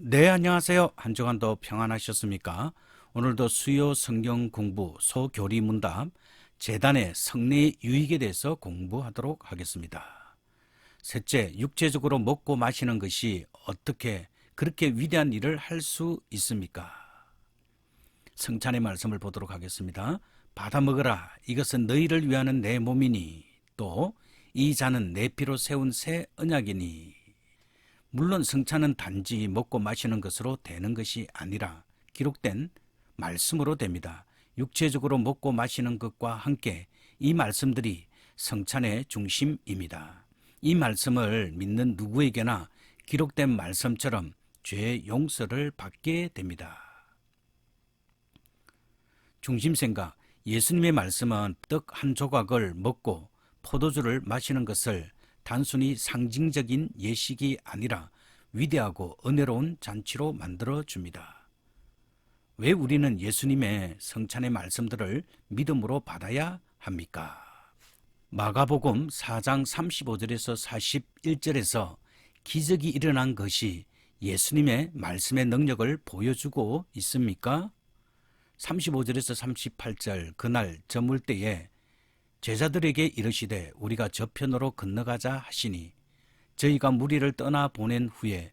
네, 안녕하세요. 한 주간도 평안하셨습니까? 오늘도 수요 성경 공부 소교리 문답 재단의 성례 유익에 대해서 공부하도록 하겠습니다. 셋째, 육체적으로 먹고 마시는 것이 어떻게 그렇게 위대한 일을 할 수 있습니까? 성찬의 말씀을 보도록 하겠습니다. 받아 먹으라. 이것은 너희를 위하는 내 몸이니 또 이 잔은 내 피로 세운 새 언약이니. 물론 성찬은 단지 먹고 마시는 것으로 되는 것이 아니라 기록된 말씀으로 됩니다. 육체적으로 먹고 마시는 것과 함께 이 말씀들이 성찬의 중심입니다. 이 말씀을 믿는 누구에게나 기록된 말씀처럼 죄 용서를 받게 됩니다. 중심 생각, 예수님의 말씀은 떡 한 조각을 먹고 포도주를 마시는 것을 단순히 상징적인 예식이 아니라 위대하고 은혜로운 잔치로 만들어줍니다. 왜 우리는 예수님의 성찬의 말씀들을 믿음으로 받아야 합니까? 마가복음 4장 35절에서 41절에서 기적이 일어난 것이 예수님의 말씀의 능력을 보여주고 있습니까? 35절에서 38절 그날 저물 때에 제자들에게 이르시되 우리가 저편으로 건너가자 하시니 저희가 무리를 떠나 보낸 후에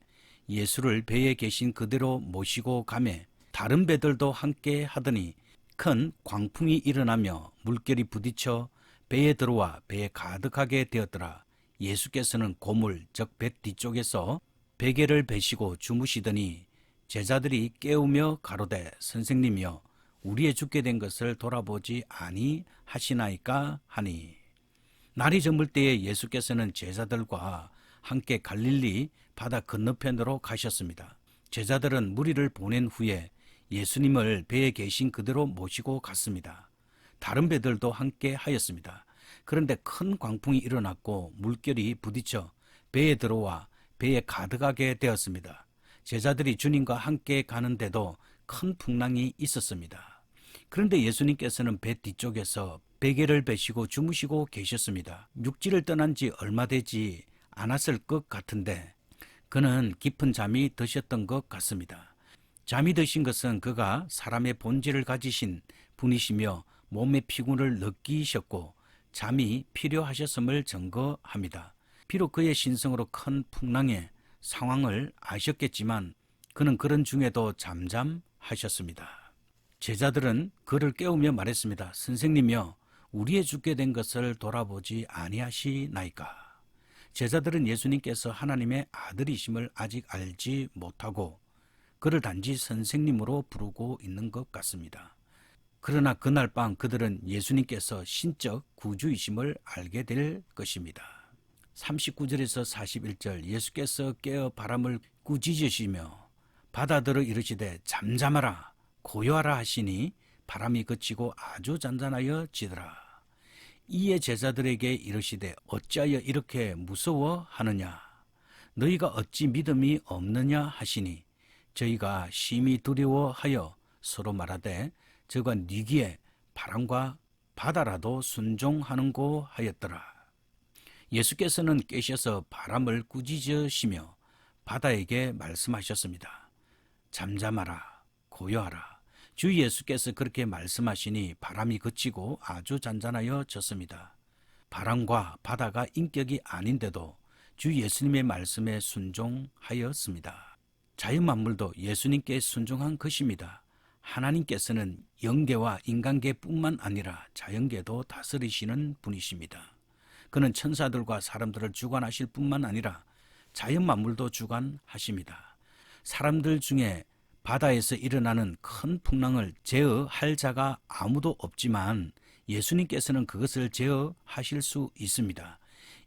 예수를 배에 계신 그대로 모시고 가매 다른 배들도 함께 하더니 큰 광풍이 일어나며 물결이 부딪혀 배에 들어와 배에 가득하게 되었더라. 예수께서는 고물 즉 배 뒤쪽에서 베개를 베시고 주무시더니 제자들이 깨우며 가로되 선생님이여 우리의 죽게 된 것을 돌아보지 아니하시나이까 하니. 날이 저물 때에 예수께서는 제자들과 함께 갈릴리 바다 건너편으로 가셨습니다. 제자들은 무리를 보낸 후에 예수님을 배에 계신 그대로 모시고 갔습니다. 다른 배들도 함께 하였습니다. 그런데 큰 광풍이 일어났고 물결이 부딪혀 배에 들어와 배에 가득하게 되었습니다. 제자들이 주님과 함께 가는데도 큰 풍랑이 있었습니다. 그런데 예수님께서는 배 뒤쪽에서 베개를 베시고 주무시고 계셨습니다. 육지를 떠난 지 얼마 되지 않았을 것 같은데 그는 깊은 잠이 드셨던 것 같습니다. 잠이 드신 것은 그가 사람의 본질을 가지신 분이시며 몸의 피곤을 느끼셨고 잠이 필요하셨음을 증거합니다. 비록 그의 신성으로 큰 풍랑의 상황을 아셨겠지만 그는 그런 중에도 잠잠하셨습니다. 제자들은 그를 깨우며 말했습니다. 선생님이여 우리의 죽게 된 것을 돌아보지 아니하시나이까. 제자들은 예수님께서 하나님의 아들이심을 아직 알지 못하고 그를 단지 선생님으로 부르고 있는 것 같습니다. 그러나 그날 밤 그들은 예수님께서 신적 구주이심을 알게 될 것입니다. 39절에서 41절 예수께서 깨어 바람을 꾸짖으시며 바다들어 이르시되 잠잠하라 고요하라 하시니 바람이 그치고 아주 잔잔하여 지더라. 이에 제자들에게 이르시되 어찌하여 이렇게 무서워하느냐 너희가 어찌 믿음이 없느냐 하시니 저희가 심히 두려워하여 서로 말하되 저가 니기에 바람과 바다라도 순종하는고 하였더라. 예수께서는 깨셔서 바람을 꾸짖으시며 바다에게 말씀하셨습니다. 잠잠하라 고요하라. 주 예수께서 그렇게 말씀하시니 바람이 그치고 아주 잔잔하여졌습니다. 바람과 바다가 인격이 아닌데도 주 예수님의 말씀에 순종하였습니다. 자연만물도 예수님께 순종한 것입니다. 하나님께서는 영계와 인간계뿐만 아니라 자연계도 다스리시는 분이십니다. 그는 천사들과 사람들을 주관하실 뿐만 아니라 자연만물도 주관하십니다. 사람들 중에 바다에서 일어나는 큰 풍랑을 제어할 자가 아무도 없지만 예수님께서는 그것을 제어하실 수 있습니다.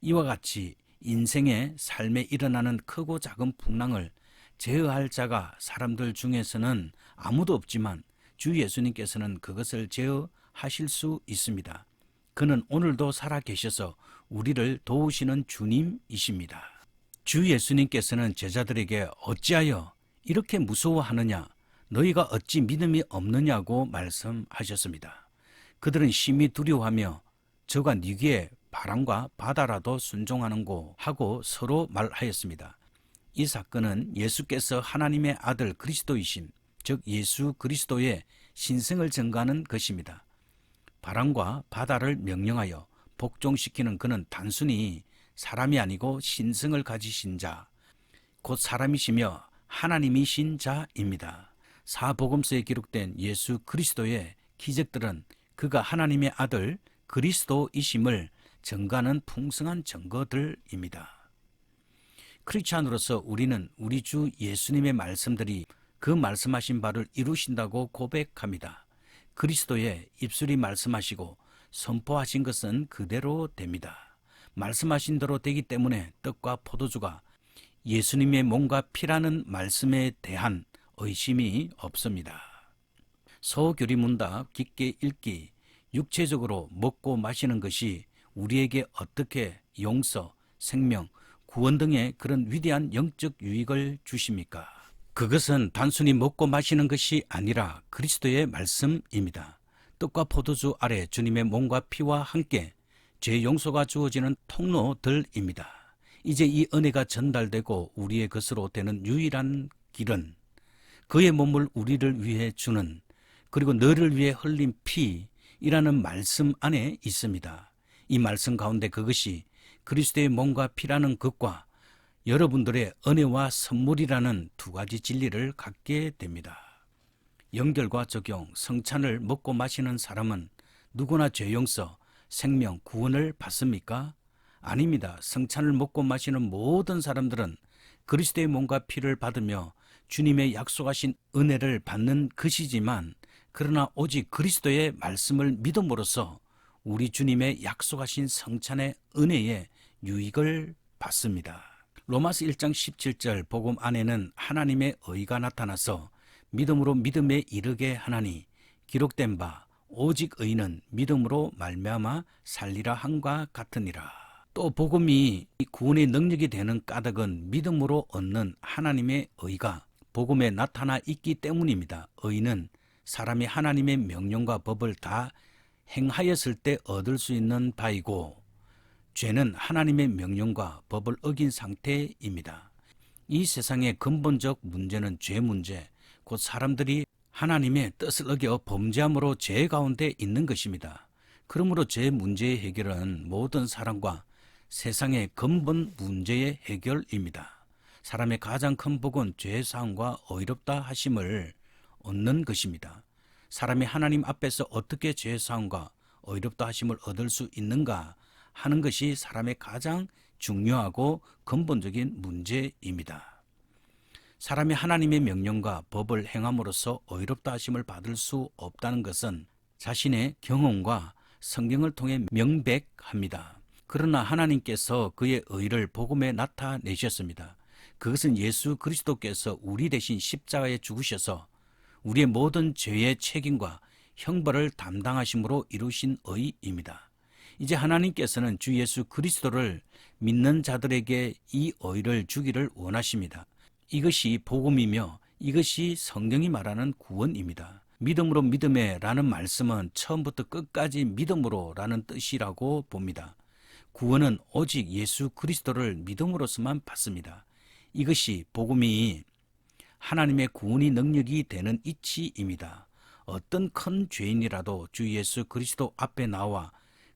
이와 같이 인생의 삶에 일어나는 크고 작은 풍랑을 제어할 자가 사람들 중에서는 아무도 없지만 주 예수님께서는 그것을 제어하실 수 있습니다. 그는 오늘도 살아 계셔서 우리를 도우시는 주님이십니다. 주 예수님께서는 제자들에게 어찌하여 이렇게 무서워하느냐 너희가 어찌 믿음이 없느냐고 말씀하셨습니다. 그들은 심히 두려워하며 저가 니기에 바람과 바다라도 순종하는고 하고 서로 말하였습니다. 이 사건은 예수께서 하나님의 아들 그리스도이심, 즉 예수 그리스도의 신성을 증거하는 것입니다. 바람과 바다를 명령하여 복종시키는 그는 단순히 사람이 아니고 신성을 가지신 자, 곧 사람이시며 하나님이신 자입니다. 사복음서에 기록된 예수 그리스도의 기적들은 그가 하나님의 아들 그리스도이심을 증거하는 풍성한 증거들입니다. 크리스찬으로서 우리는 우리 주 예수님의 말씀들이 그 말씀하신 바를 이루신다고 고백합니다. 그리스도의 입술이 말씀하시고 선포하신 것은 그대로 됩니다. 말씀하신 대로 되기 때문에 떡과 포도주가 예수님의 몸과 피라는 말씀에 대한 의심이 없습니다. 소교리문답 깊게 읽기, 육체적으로 먹고 마시는 것이 우리에게 어떻게 용서, 생명, 구원 등의 그런 위대한 영적 유익을 주십니까? 그것은 단순히 먹고 마시는 것이 아니라 그리스도의 말씀입니다. 떡과 포도주 아래 주님의 몸과 피와 함께 죄 용서가 주어지는 통로들입니다. 이제 이 은혜가 전달되고 우리의 것으로 되는 유일한 길은 그의 몸을 우리를 위해 주는, 그리고 너를 위해 흘린 피이라는 말씀 안에 있습니다. 이 말씀 가운데 그것이 그리스도의 몸과 피라는 것과 여러분들의 은혜와 선물이라는 두 가지 진리를 갖게 됩니다. 연결과 적용, 성찬을 먹고 마시는 사람은 누구나 죄 용서, 생명, 구원을 받습니까? 아닙니다. 성찬을 먹고 마시는 모든 사람들은 그리스도의 몸과 피를 받으며 주님의 약속하신 은혜를 받는 것이지만, 그러나 오직 그리스도의 말씀을 믿음으로써 우리 주님의 약속하신 성찬의 은혜의 유익을 받습니다. 로마서 1장 17절 복음 안에는 하나님의 의가 나타나서 믿음으로 믿음에 이르게 하나니 기록된 바 오직 의는 믿음으로 말미암아 살리라 함과 같으니라. 또 복음이 구원의 능력이 되는 까닭은 믿음으로 얻는 하나님의 의가 복음에 나타나 있기 때문입니다. 의는 사람이 하나님의 명령과 법을 다 행하였을 때 얻을 수 있는 바이고, 죄는 하나님의 명령과 법을 어긴 상태입니다. 이 세상의 근본적 문제는 죄 문제, 곧 사람들이 하나님의 뜻을 어겨 범죄함으로 죄 가운데 있는 것입니다. 그러므로 죄 문제의 해결은 모든 사람과 세상의 근본 문제의 해결입니다. 사람의 가장 큰 복은 죄 사함과 의롭다 하심을 얻는 것입니다. 사람이 하나님 앞에서 어떻게 죄 사함과 의롭다 하심을 얻을 수 있는가 하는 것이 사람의 가장 중요하고 근본적인 문제입니다. 사람이 하나님의 명령과 법을 행함으로써 의롭다 하심을 받을 수 없다는 것은 자신의 경험과 성경을 통해 명백합니다. 그러나 하나님께서 그의 의를 복음에 나타내셨습니다. 그것은 예수 그리스도께서 우리 대신 십자가에 죽으셔서 우리의 모든 죄의 책임과 형벌을 담당하심으로 이루신 의입니다. 이제 하나님께서는 주 예수 그리스도를 믿는 자들에게 이 의를 주기를 원하십니다. 이것이 복음이며 이것이 성경이 말하는 구원입니다. 믿음으로 믿음에 라는 말씀은 처음부터 끝까지 믿음으로 라는 뜻이라고 봅니다. 구원은 오직 예수 그리스도를 믿음으로서만 받습니다. 이것이 복음이 하나님의 구원의 능력이 되는 이치입니다. 어떤 큰 죄인이라도 주 예수 그리스도 앞에 나와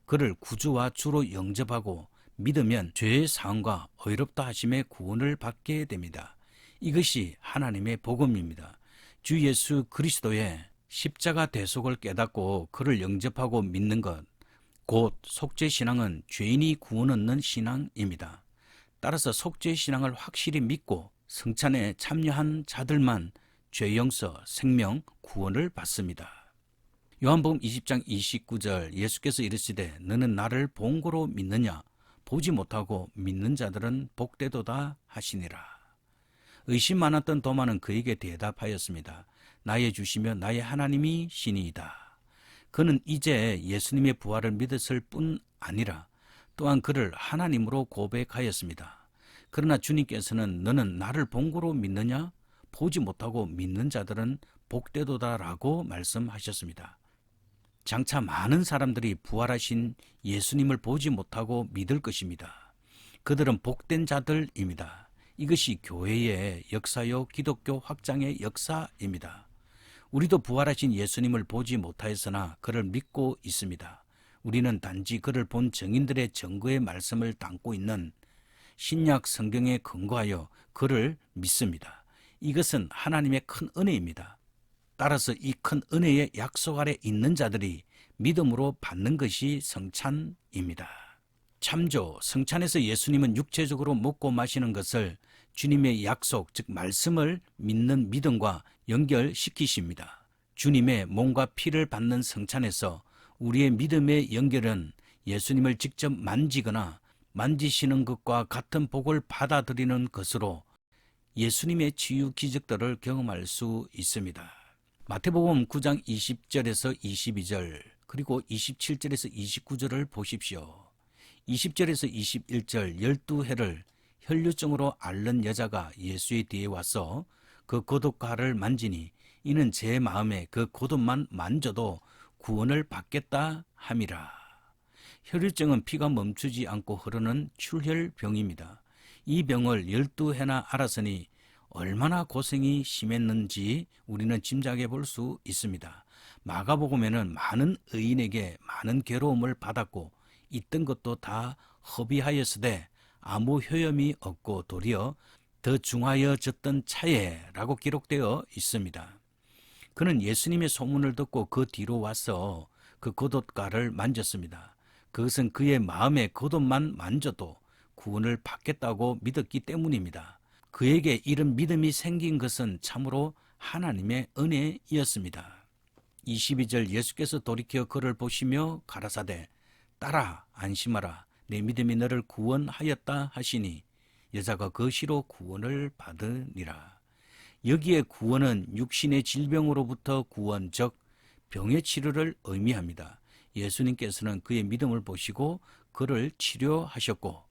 그를 구주와 주로 영접하고 믿으면 죄의 사함과 의롭다 하심의 구원을 받게 됩니다. 이것이 하나님의 복음입니다. 주 예수 그리스도의 십자가 대속을 깨닫고 그를 영접하고 믿는 것, 곧 속죄신앙은 죄인이 구원 얻는 신앙입니다. 따라서 속죄신앙을 확실히 믿고 성찬에 참여한 자들만 죄 용서, 생명, 구원을 받습니다. 요한복음 20장 29절 예수께서 이르시되 너는 나를 본고로 믿느냐? 보지 못하고 믿는 자들은 복되도다 하시니라. 의심 많았던 도마는 그에게 대답하였습니다. 나의 주시며 나의 하나님이 시니이다. 그는 이제 예수님의 부활을 믿었을 뿐 아니라 또한 그를 하나님으로 고백하였습니다. 그러나 주님께서는 너는 나를 본고로 믿느냐? 보지 못하고 믿는 자들은 복되도다라고 말씀하셨습니다. 장차 많은 사람들이 부활하신 예수님을 보지 못하고 믿을 것입니다. 그들은 복된 자들입니다. 이것이 교회의 역사요 기독교 확장의 역사입니다. 우리도 부활하신 예수님을 보지 못하였으나 그를 믿고 있습니다. 우리는 단지 그를 본 증인들의 증거의 말씀을 담고 있는 신약 성경에 근거하여 그를 믿습니다. 이것은 하나님의 큰 은혜입니다. 따라서 이 큰 은혜의 약속 아래 있는 자들이 믿음으로 받는 것이 성찬입니다. 참조, 성찬에서 예수님은 육체적으로 먹고 마시는 것을 주님의 약속, 즉 말씀을 믿는 믿음과 연결시키십니다. 주님의 몸과 피를 받는 성찬에서 우리의 믿음의 연결은 예수님을 직접 만지거나 만지시는 것과 같은 복을 받아들이는 것으로 예수님의 치유 기적들을 경험할 수 있습니다. 마태복음 9장 20절에서 22절 그리고 27절에서 29절을 보십시오. 20절에서 21절 12해를 혈류증으로 앓는 여자가 예수의 뒤에 와서 그 겉옷가를 만지니 이는 제 마음에 그 겉옷만 만져도 구원을 받겠다 함이라. 혈류증은 피가 멈추지 않고 흐르는 출혈병입니다. 이 병을 12해나 앓았으니 얼마나 고생이 심했는지 우리는 짐작해 볼 수 있습니다. 마가복음에는 많은 의인에게 많은 괴로움을 받았고 있던 것도 다 허비하였으되 아무 효염이 없고 도리어 더 중하여졌던 차에라고 기록되어 있습니다. 그는 예수님의 소문을 듣고 그 뒤로 와서 그 겉옷가를 만졌습니다. 그것은 그의 마음에 겉옷만 만져도 구원을 받겠다고 믿었기 때문입니다. 그에게 이런 믿음이 생긴 것은 참으로 하나님의 은혜이었습니다. 22절 예수께서 돌이켜 그를 보시며 가라사대 딸아 안심하라 내 믿음이 너를 구원하였다 하시니 여자가 그 시로 구원을 받으니라. 여기에 구원은 육신의 질병으로부터 구원, 즉 병의 치료를 의미합니다. 예수님께서는 그의 믿음을 보시고 그를 치료하셨고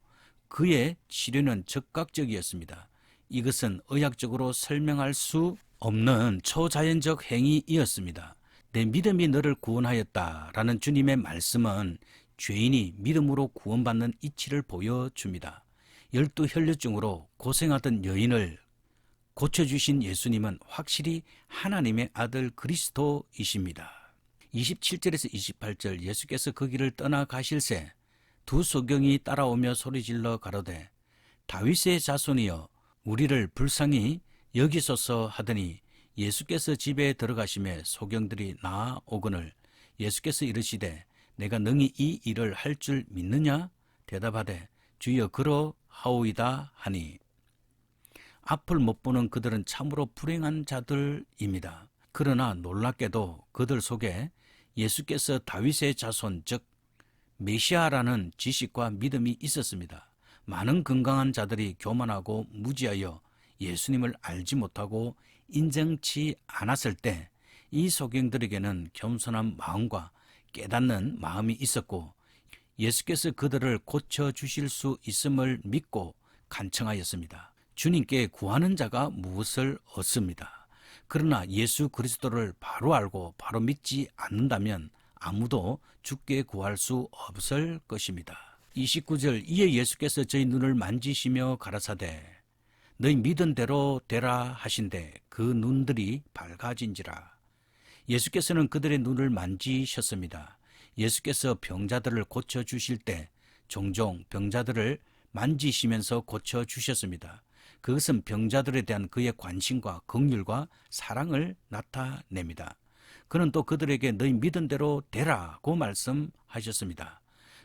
그의 치료는 즉각적이었습니다. 이것은 의학적으로 설명할 수 없는 초자연적 행위이었습니다. 내 믿음이 너를 구원하였다라는 주님의 말씀은 죄인이 믿음으로 구원받는 이치를 보여줍니다. 12혈류증으로 고생하던 여인을 고쳐주신 예수님은 확실히 하나님의 아들 그리스도이십니다. 27절에서 28절 예수께서 그 길을 떠나가실새 두 소경이 따라오며 소리질러 가로되 다윗의 자손이여 우리를 불쌍히 여기소서 하더니 예수께서 집에 들어가시매 소경들이 나아오거늘 예수께서 이르시되 내가 능히 이 일을 할 줄 믿느냐? 대답하되 주여 그러하오이다 하니 앞을 못 보는 그들은 참으로 불행한 자들입니다. 그러나 놀랍게도 그들 속에 예수께서 다윗의 자손 즉 메시아라는 지식과 믿음이 있었습니다. 많은 건강한 자들이 교만하고 무지하여 예수님을 알지 못하고 인정치 않았을 때 이 소경들에게는 겸손한 마음과 깨닫는 마음이 있었고 예수께서 그들을 고쳐주실 수 있음을 믿고 간청하였습니다. 주님께 구하는 자가 무엇을 얻습니다. 그러나 예수 그리스도를 바로 알고 바로 믿지 않는다면 아무도 주께 구할 수 없을 것입니다. 29절 이에 예수께서 저희 눈을 만지시며 가라사대 너희 믿은 대로 되라 하신대 그 눈들이 밝아진지라. 예수께서는 그들의 눈을 만지셨습니다. 예수께서 병자들을 고쳐주실 때 종종 병자들을 만지시면서 고쳐주셨습니다. 그것은 병자들에 대한 그의 관심과 긍휼과 사랑을 나타냅니다. 그는 또 그들에게 너희 믿은 대로 되라고 말씀하셨습니다.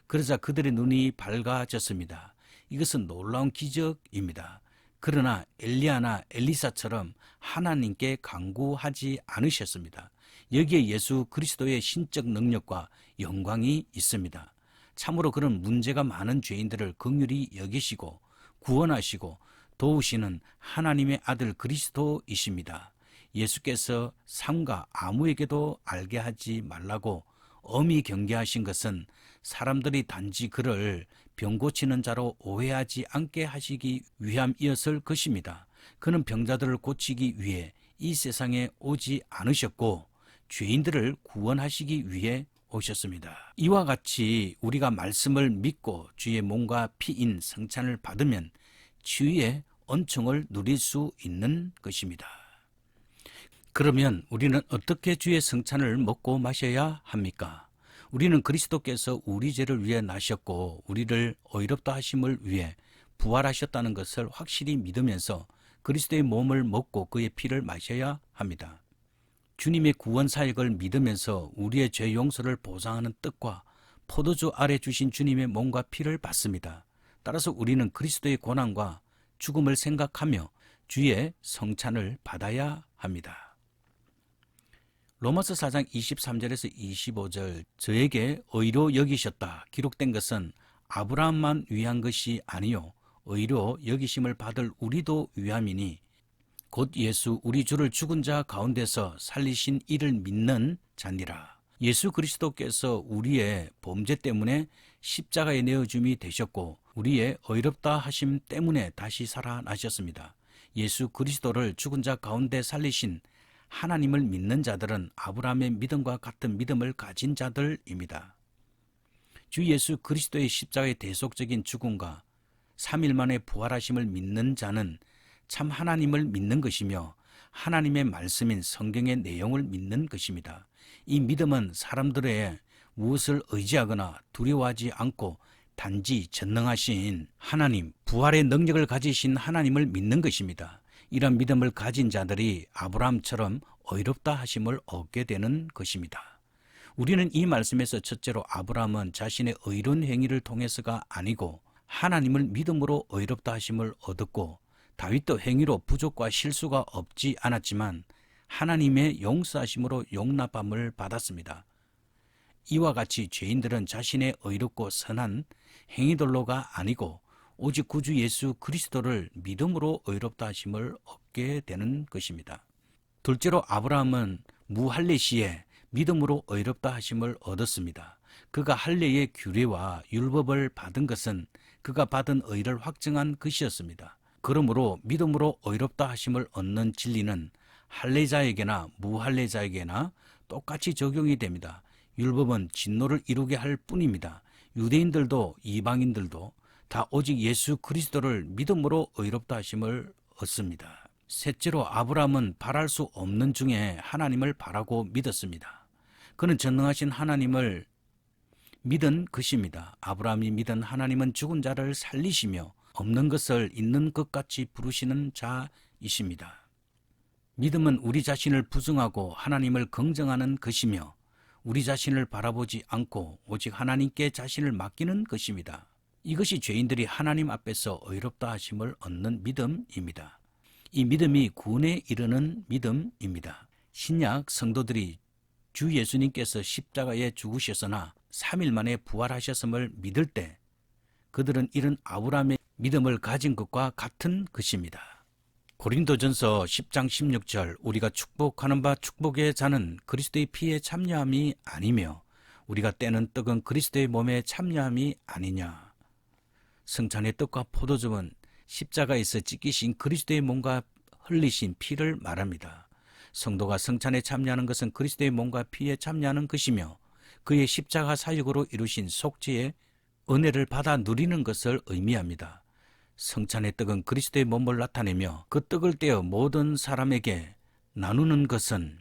그러자 그들의 눈이 밝아졌습니다. 이것은 놀라운 기적입니다. 그러나 엘리야나 엘리사처럼 하나님께 간구하지 않으셨습니다. 여기에 예수 그리스도의 신적 능력과 영광이 있습니다. 참으로 그런 문제가 많은 죄인들을 긍휼히 여기시고 구원하시고 도우시는 하나님의 아들 그리스도이십니다. 예수께서 삼가 아무에게도 알게 하지 말라고 엄히 경계하신 것은 사람들이 단지 그를 병 고치는 자로 오해하지 않게 하시기 위함이었을 것입니다. 그는 병자들을 고치기 위해 이 세상에 오지 않으셨고 죄인들을 구원하시기 위해 오셨습니다. 이와 같이 우리가 말씀을 믿고 주의 몸과 피인 성찬을 받으면 치유의 恩宠을 누릴 수 있는 것입니다. 그러면 우리는 어떻게 주의 성찬을 먹고 마셔야 합니까? 우리는 그리스도께서 우리 죄를 위해 나셨고 우리를 의롭다 하심을 위해 부활하셨다는 것을 확실히 믿으면서 그리스도의 몸을 먹고 그의 피를 마셔야 합니다. 주님의 구원 사역을 믿으면서 우리의 죄 용서를 보상하는 뜻과 포도주 아래 주신 주님의 몸과 피를 받습니다. 따라서 우리는 그리스도의 고난과 죽음을 생각하며 주의 성찬을 받아야 합니다. 로마서 4장 23절에서 25절 저에게 의로 여기셨다 기록된 것은 아브라함만 위한 것이 아니요 의로 여기심을 받을 우리도 위함이니 곧 예수 우리 주를 죽은 자 가운데서 살리신 이를 믿는 자니라. 예수 그리스도께서 우리의 범죄 때문에 십자가에 내어줌이 되셨고 우리의 의롭다 하심 때문에 다시 살아나셨습니다. 예수 그리스도를 죽은 자 가운데 살리신 하나님을 믿는 자들은 아브라함의 믿음과 같은 믿음을 가진 자들입니다. 주 예수 그리스도의 십자가의 대속적인 죽음과 3일 만에 부활하심을 믿는 자는 참 하나님을 믿는 것이며 하나님의 말씀인 성경의 내용을 믿는 것입니다. 이 믿음은 사람들의 무엇을 의지하거나 두려워하지 않고 단지 전능하신 하나님, 부활의 능력을 가지신 하나님을 믿는 것입니다. 이런 믿음을 가진 자들이 아브라함처럼 의롭다 하심을 얻게 되는 것입니다. 우리는 이 말씀에서 첫째로 아브라함은 자신의 의로운 행위를 통해서가 아니고 하나님을 믿음으로 의롭다 하심을 얻었고 다윗도 행위로 부족과 실수가 없지 않았지만 하나님의 용서하심으로 용납함을 받았습니다. 이와 같이 죄인들은 자신의 의롭고 선한 행위들로가 아니고 오직 구주 예수 그리스도를 믿음으로 의롭다 하심을 얻게 되는 것입니다. 둘째로 아브라함은 무할례 시에 믿음으로 의롭다 하심을 얻었습니다. 그가 할례의 규례와 율법을 받은 것은 그가 받은 의를 확증한 것이었습니다. 그러므로 믿음으로 의롭다 하심을 얻는 진리는 할례자에게나 무할례자에게나 똑같이 적용이 됩니다. 율법은 진노를 이루게 할 뿐입니다. 유대인들도 이방인들도 다 오직 예수 그리스도를 믿음으로 의롭다 하심을 얻습니다. 셋째로 아브라함은 바랄 수 없는 중에 하나님을 바라고 믿었습니다. 그는 전능하신 하나님을 믿은 것입니다. 아브라함이 믿은 하나님은 죽은 자를 살리시며 없는 것을 있는 것 같이 부르시는 자이십니다. 믿음은 우리 자신을 부정하고 하나님을 긍정하는 것이며 우리 자신을 바라보지 않고 오직 하나님께 자신을 맡기는 것입니다. 이것이 죄인들이 하나님 앞에서 의롭다 하심을 얻는 믿음입니다. 이 믿음이 구원에 이르는 믿음입니다. 신약 성도들이 주 예수님께서 십자가에 죽으셨으나 3일 만에 부활하셨음을 믿을 때 그들은 이런 아브라함의 믿음을 가진 것과 같은 것입니다. 고린도전서 10장 16절 우리가 축복하는 바 축복의 자는 그리스도의 피에 참여함이 아니며 우리가 떼는 떡은 그리스도의 몸에 참여함이 아니냐. 성찬의 떡과 포도주는 십자가에서 찢기신 그리스도의 몸과 흘리신 피를 말합니다. 성도가 성찬에 참여하는 것은 그리스도의 몸과 피에 참여하는 것이며 그의 십자가 사역으로 이루신 속죄의 은혜를 받아 누리는 것을 의미합니다. 성찬의 떡은 그리스도의 몸을 나타내며 그 떡을 떼어 모든 사람에게 나누는 것은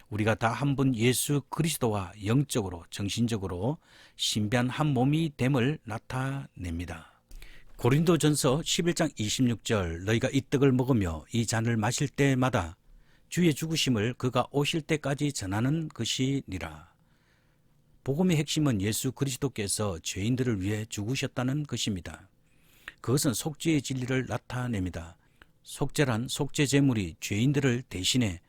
우리가 다 한 분 예수 그리스도와 영적으로 정신적으로 신비한 한 몸이 됨을 나타냅니다. 고린도전서 11장 26절 너희가 이 떡을 먹으며 이 잔을 마실 때마다 주의 죽으심을 그가 오실 때까지 전하는 것이니라. 복음의 핵심은 예수 그리스도께서 죄인들을 위해 죽으셨다는 것입니다. 그것은 속죄의 진리를 나타냅니다. 속죄란 속죄 제물이 죄인들을 대신해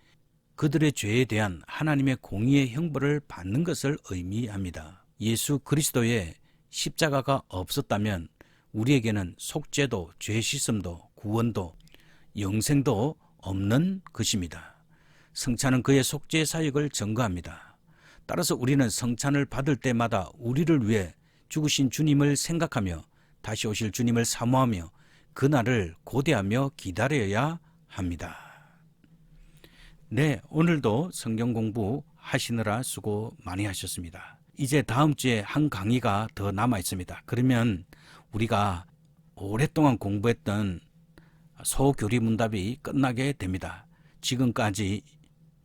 그들의 죄에 대한 하나님의 공의의 형벌을 받는 것을 의미합니다. 예수 그리스도의 십자가가 없었다면 우리에게는 속죄도 죄 씻음도 구원도 영생도 없는 것입니다. 성찬은 그의 속죄 사역을 증거합니다. 따라서 우리는 성찬을 받을 때마다 우리를 위해 죽으신 주님을 생각하며 다시 오실 주님을 사모하며 그날을 고대하며 기다려야 합니다. 네, 오늘도 성경 공부 하시느라 수고 많이 하셨습니다. 이제 다음 주에 한 강의가 더 남아 있습니다. 그러면 우리가 오랫동안 공부했던 소교리 문답이 끝나게 됩니다. 지금까지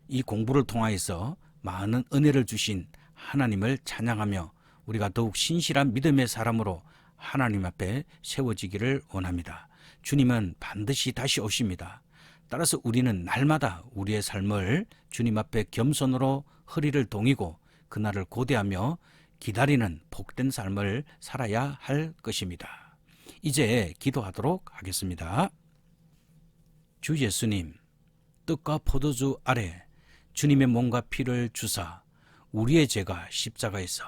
이 공부를 통하여서 많은 은혜를 주신 하나님을 찬양하며 우리가 더욱 신실한 믿음의 사람으로 하나님 앞에 세워지기를 원합니다. 주님은 반드시 다시 오십니다. 따라서 우리는 날마다 우리의 삶을 주님 앞에 겸손으로 허리를 동이고 그날을 고대하며 기다리는 복된 삶을 살아야 할 것입니다. 이제 기도하도록 하겠습니다. 주 예수님, 떡과 포도주 아래 주님의 몸과 피를 주사 우리의 죄가 십자가에서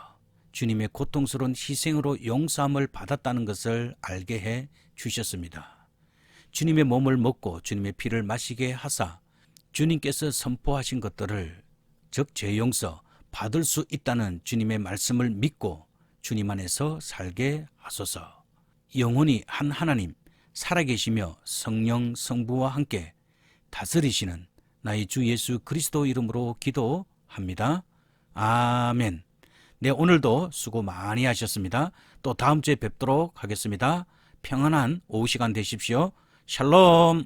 주님의 고통스러운 희생으로 용서함을 받았다는 것을 알게 해 주셨습니다. 주님의 몸을 먹고 주님의 피를 마시게 하사 주님께서 선포하신 것들을 즉 죄 용서 받을 수 있다는 주님의 말씀을 믿고 주님 안에서 살게 하소서. 영원히 한 하나님 살아계시며 성령 성부와 함께 다스리시는 나의 주 예수 그리스도 이름으로 기도합니다. 아멘. 네, 오늘도 수고 많이 하셨습니다. 또 다음 주에 뵙도록 하겠습니다. 평안한 오후 시간 되십시오. 샬롬.